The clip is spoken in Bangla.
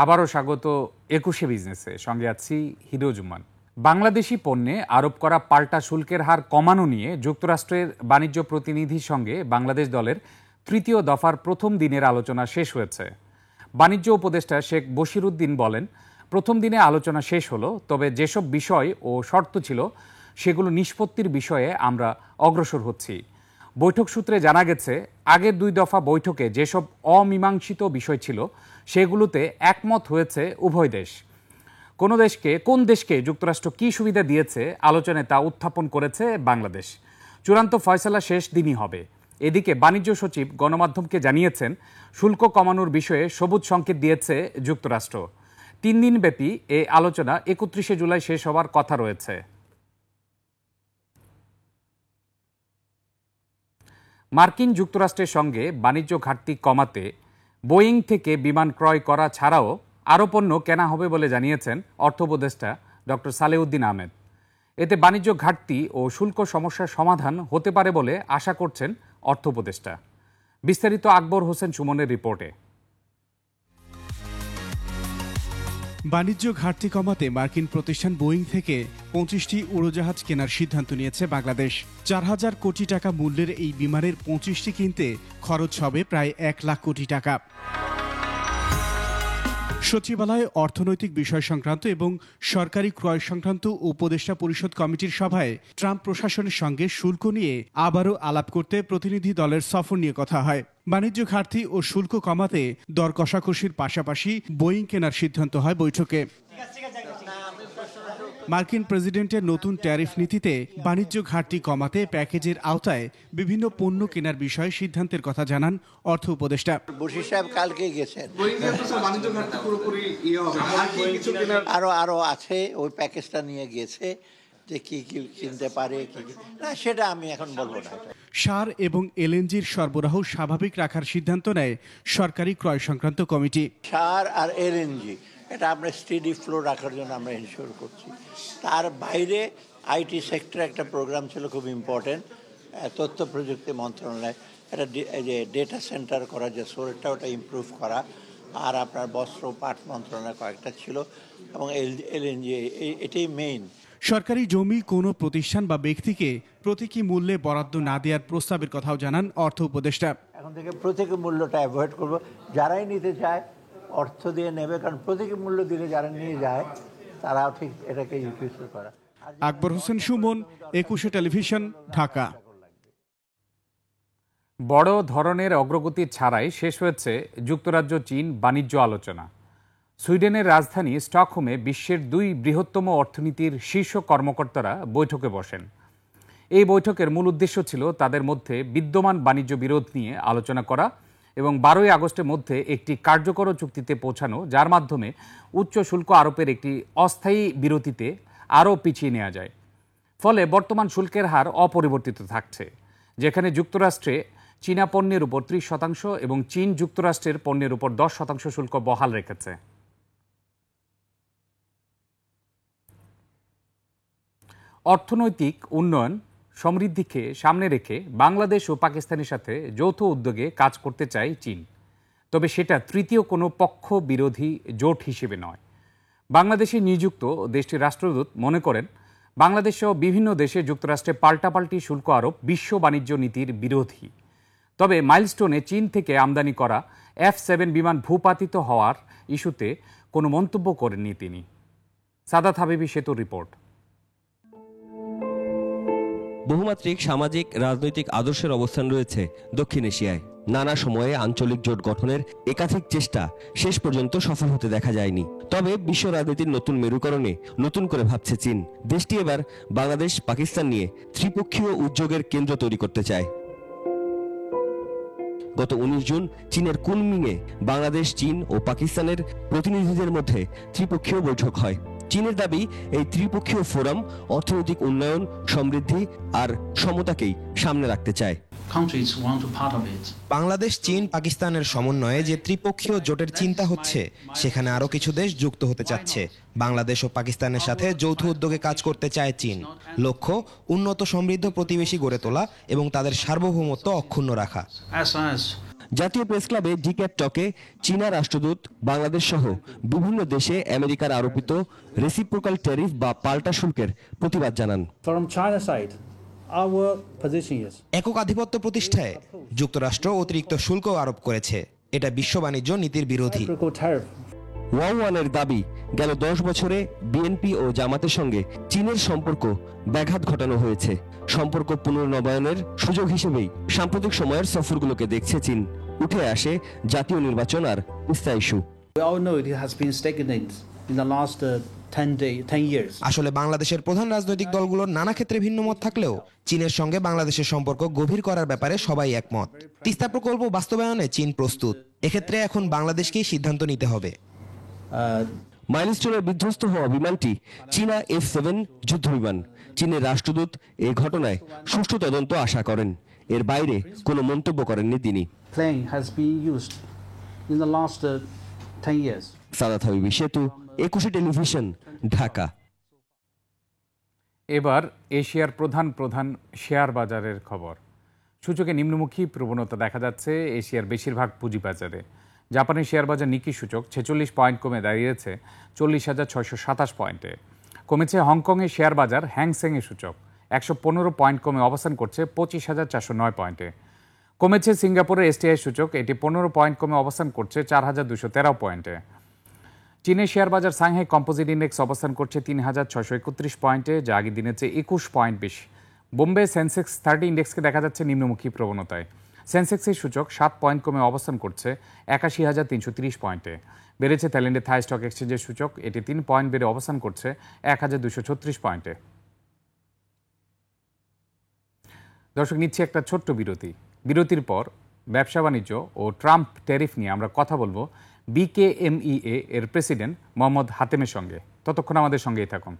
আবারও স্বাগত ২১শে বিজনেসে, সঙ্গে আছি হিরোজুমান। বাংলাদেশি পণ্যে আরোপ করা পাল্টা শুল্কের হার কমানো নিয়ে যুক্তরাষ্ট্রের বাণিজ্য প্রতিনিধির সঙ্গে বাংলাদেশ দলের তৃতীয় দফার প্রথম দিনের আলোচনা শেষ হয়েছে। বাণিজ্য উপদেষ্টা শেখ বশিরউদ্দিন বলেন, প্রথম দিনে আলোচনা শেষ হলো, তবে যেসব বিষয় ও শর্ত ছিল সেগুলো নিষ্পত্তির বিষয়ে আমরা অগ্রসর হচ্ছি। বৈঠক সূত্রে জানা গেছে, আগের দুই দফা বৈঠকে যেসব অমীমাংসিত বিষয় ছিল সেগুলোতে একমত হয়েছে উভয় দেশ। কোন দেশকে যুক্তরাষ্ট্র কী সুবিধা দিয়েছে আলোচনায় তা উত্থাপন করেছে বাংলাদেশ। চূড়ান্ত ফয়সালা শেষ দিনই হবে। এদিকে বাণিজ্য সচিব গণমাধ্যমকে জানিয়েছেন, শুল্ক কমানোর বিষয়ে সবুজ সংকেত দিয়েছে যুক্তরাষ্ট্র। 3 দিনব্যাপী এই আলোচনা 31শে জুলাই শেষ হওয়ার কথা রয়েছে। মার্কিন যুক্তরাষ্ট্রের সঙ্গে বাণিজ্য ঘাটতি কমাতে বোয়িং থেকে বিমান ক্রয় করা ছাড়াও আরও পণ্য কেনা হবে বলে জানিয়েছেন অর্থ উপদেষ্টা ডক্টর সালেউদ্দিন আহমেদ। এতে বাণিজ্য ঘাটতি ও শুল্ক সমস্যার সমাধান হতে পারে বলে আশা করছেন অর্থ উপদেষ্টা। বিস্তারিত আকবর হোসেন সুমনের রিপোর্টে। বাণিজ্য ঘাটতি কমাতে মার্কিন প্রতিষ্ঠান বোয়িং থেকে 25টি উড়োজাহাজ কেনার সিদ্ধান্ত নিয়েছে বাংলাদেশ। 4000 কোটি টাকা মূল্যের এই বিমানের 25টি কিনতে খরচ হবে প্রায় 1 লাখ কোটি টাকা। সচিবালয়ে অর্থনৈতিক বিষয় সংক্রান্ত এবং সরকারি ক্রয় সংক্রান্ত উপদেষ্টা পরিষদ কমিটির সভায় ট্রাম্প প্রশাসনের সঙ্গে শুল্ক নিয়ে আবারও আলাপ করতে প্রতিনিধি দলের সফর নিয়ে কথা হয়। বাণিজ্য ঘাটতি ও শুল্ক কমাতে দর কষাকষির পাশাপাশি বোয়িং কেনার সিদ্ধান্ত হয় বৈঠকে। মার্কিন প্রেসিডেন্টের নতুন ট্যারিফ নীতিতে বাণিজ্য ঘাটতি কমাতে প্যাকেজের আওতায় বিভিন্ন পণ্য কেনার বিষয়ে সিদ্ধান্তের কথা জানান অর্থ উপদেষ্টা। বশির সাহেব কালকে গেছেন, আরো আছে, ওই প্যাকেজটা নিয়ে গেছে যে কি কি কিনতে পারে, কি না সেটা আমি এখন বলবো না। সার এবং এলএনজির সরবরাহ স্বাভাবিক রাখার সিদ্ধান্ত নেয় সরকারি ক্রয় সংক্রান্ত কমিটি। সার আর এলএনজি এটা আমরা স্টেডি ফ্লো রাখার জন্য আমরা এনশিওর করছি। তার বাইরে আইটি সেক্টরে একটা প্রোগ্রাম ছিল খুব ইম্পর্টেন্ট, তথ্য প্রযুক্তি মন্ত্রণালয়, এটা যে ডেটা সেন্টার করা, যে সোরটা ওটা ইমপ্রুভ করা, আর আপনার বস্ত্র পাট মন্ত্রণালয় কয়েকটা ছিল, এবং এলএনজি এটাই মেইন। সরকারি জমি কোনো প্রতিষ্ঠান বা ব্যক্তিকে প্রতীকী মূল্যে বরাদ্দ না দেওয়ার প্রস্তাবের কথাও জানান অর্থ উপদেষ্টা। এখন থেকে প্রতীকী মূল্যটা অ্যাভয়েড করব, যারাই নিতে চায় অর্থ দিয়ে নেবে, কারণ প্রতীকী মূল্য দিলে যারা নিয়ে যায় তারাও ঠিক এটাকে ইউটিউজ করা। আকবর হোসেন সুমন, 21শে টেলিভিশন, ঢাকা। বড় ধরনের অগ্রগতি ছাড়াই শেষ হয়েছে যুক্তরাজ্য চীন বাণিজ্য আলোচনা। সুইডেনের রাজধানী স্টকহোমে বিশ্বের 2 বৃহত্তম অর্থনীতির শীর্ষ কর্মকর্তারা বৈঠকে বসেন। এই বৈঠকের মূল উদ্দেশ্য ছিল তাদের মধ্যে বিদ্যমান বাণিজ্য বিরোধ নিয়ে আলোচনা করা এবং 12ই আগস্টের মধ্যে একটি কার্যকর চুক্তিতে পৌঁছানো, যার মাধ্যমে উচ্চ শুল্ক আরোপের একটি অস্থায়ী বিরতিতে আরও পিছিয়ে নেওয়া যায়। ফলে বর্তমান শুল্কের হার অপরিবর্তিত থাকছে, যেখানে যুক্তরাষ্ট্রে চীনা পণ্যের উপর 30% এবং চীন যুক্তরাষ্ট্রের পণ্যের উপর 10% শুল্ক বহাল রেখেছে। অর্থনৈতিক উন্নয়ন সমৃদ্ধিকে সামনে রেখে বাংলাদেশ ও পাকিস্তানের সাথে যৌথ উদ্যোগে কাজ করতে চায় চীন, তবে সেটা তৃতীয় কোনো পক্ষ বিরোধী জোট হিসেবে নয়। বাংলাদেশে নিযুক্ত দেশটির রাষ্ট্রদূত মনে করেন, বাংলাদেশ সহ বিভিন্ন দেশে যুক্তরাষ্ট্রে পাল্টাপাল্টি শুল্ক আরোপ বিশ্ব বাণিজ্য নীতির বিরোধী। তবে মাইলস্টোনে চীন থেকে আমদানি করা F-7 বিমান ভূপাতিত হওয়ার ইস্যুতে কোনো মন্তব্য করেননি তিনি। সাদাত হাবিবি সেতুর রিপোর্ট। বহুমাত্রিক সামাজিক রাজনৈতিক আদর্শের অবস্থান রয়েছে দক্ষিণ এশিয়ায়। নানা সময়ে আঞ্চলিক জোট গঠনের একাধিক চেষ্টা শেষ পর্যন্ত সফল হতে দেখা যায়নি। তবে বিশ্ব রাজনীতির নতুন মেরুকরণে নতুন করে ভাবছে চীন। দেশটি এবার বাংলাদেশ পাকিস্তান নিয়ে ত্রিপক্ষীয় উদ্যোগের কেন্দ্র তৈরি করতে চায়। গত 19 জুন চীনের কুনমিংয়ে বাংলাদেশ, চীন ও পাকিস্তানের প্রতিনিধিদের মধ্যে ত্রিপক্ষীয় বৈঠক হয়। চীনের দাবি, এই ত্রিপক্ষীয় ফোরাম অর্থনৈতিক উন্নয়ন, সমৃদ্ধি আর সমতাকেই সামনে রাখতে চায়। বাংলাদেশ, চীন, পাকিস্তানের সমন্বয়ে যে ত্রিপক্ষীয় জোটের চিন্তা হচ্ছে, সেখানে আরও কিছু দেশ যুক্ত হতে চাচ্ছে। বাংলাদেশ ও পাকিস্তানের সাথে যৌথ উদ্যোগে কাজ করতে চায় চীন। লক্ষ্য উন্নত সমৃদ্ধ প্রতিবেশী গড়ে তোলা এবং তাদের সার্বভৌমত্ব অক্ষুণ্ণ রাখা। জাতীয় প্রেস ক্লাবে জিক্যাট টকে চীনা রাষ্ট্রদূত বাংলাদেশ সহ বিভিন্ন দেশে আমেরিকার আরোপিত রেসিপ্রোকাল ট্যারিফ বা পাল্টা শুল্কের প্রতিবাদ জানান। From China's side, our position is একক আধিপত্য প্রতিষ্ঠায় যুক্তরাষ্ট্র অতিরিক্ত শুল্ক আরোপ করেছে, এটা বিশ্ব বাণিজ্য নীতির বিরোধী। reciprocal tariff. ওয়াওয়ানের দাবি, গেল 10 বছরে বিএনপি ও জামাতের সঙ্গে চীনের সম্পর্ক ব্যাঘাত ঘটানো হয়েছে। সম্পর্ক পুনর্নবায়নের সুযোগ হিসেবেই সাম্প্রতিক সময়ের সফরগুলোকে দেখছে চীন। উঠে আসে জাতীয় নির্বাচন আর Teesta issue. We all know it has been stagnant in the last 10 years. আসলে বাংলাদেশের প্রধান রাজনৈতিক দলগুলোর নানা ক্ষেত্রে ভিন্ন মত থাকলেও চীনের সঙ্গে বাংলাদেশের সম্পর্ক গভীর করার ব্যাপারে সবাই একমত। তিস্তা প্রকল্প বাস্তবায়নে চীন প্রস্তুত। এক্ষেত্রে এখন বাংলাদেশকেই সিদ্ধান্ত নিতে হবে। মাইলস্টোনের বিধ্বস্ত হওয়া বিমানটি চীনা F-7 যুদ্ধবিমান। চীনের রাষ্ট্রদূত এ ঘটনায় সুষ্ঠু তদন্ত আশা করেন। এর বাইরে কোনো মন্তব্য করেননি তিনি। Plane has been used in the last 10 years. Saadat হাবিবি সেতু, 21 টেলিভিশন, ঢাকা। এবার এশিয়ার প্রধান শেয়ার বাজারের খবর। সূচকে নিম্নমুখী প্রবণতা দেখা যাচ্ছে এশিয়ার বেশিরভাগ পুঁজিবাজারে। জাপানের শেয়ার বাজার নিকি সূচক 46 পয়েন্ট কমে দাঁড়িয়েছে 40,627 পয়েন্টে। কমেছে হংকংয়ের শেয়ার বাজার হ্যাংসেংয়ের সূচক 115 পয়েন্ট কমে অবস্থান করছে 25,409 পয়েন্টে। কমেছে সিঙ্গাপুরের এসটিআই সূচক, এটি 15 পয়েন্ট কমে অবস্থান করছে 4,213 পয়েন্টে। চীনের শেয়ার বাজার সাংহাই কম্পোজিট ইন্ডেক্স অবস্থান করছে 3,631 পয়েন্টে, যা আগের দিনের চেয়ে 21 পয়েন্ট বেশি। বোম্বে সেন্সেক্স 30 ইন্ডেক্সকে দেখা যাচ্ছে নিম্নমুখী প্রবণতায়। সেন্সেক্সের সূচক 7 পয়েন্ট কমে অবস্থান করছে 81,330 পয়েন্টে। বেড়েছে থাইল্যান্ডের থাই স্টক এক্সচেঞ্জের সূচক, এটি 3 পয়েন্ট বেড়ে অবস্থান করছে 1,236 পয়েন্টে। দর্শক, নিচ্ছে একটা ছোট্ট বিরতি। বিরতির পর ব্যবসা বাণিজ্য ও ট্রাম্প ট্যারিফ নিয়ে আমরা কথা বলবো BKMEA এর প্রেসিডেন্ট মোহাম্মদ হাতেমের সঙ্গে। ততক্ষণ আমাদের সঙ্গেই থাকুন।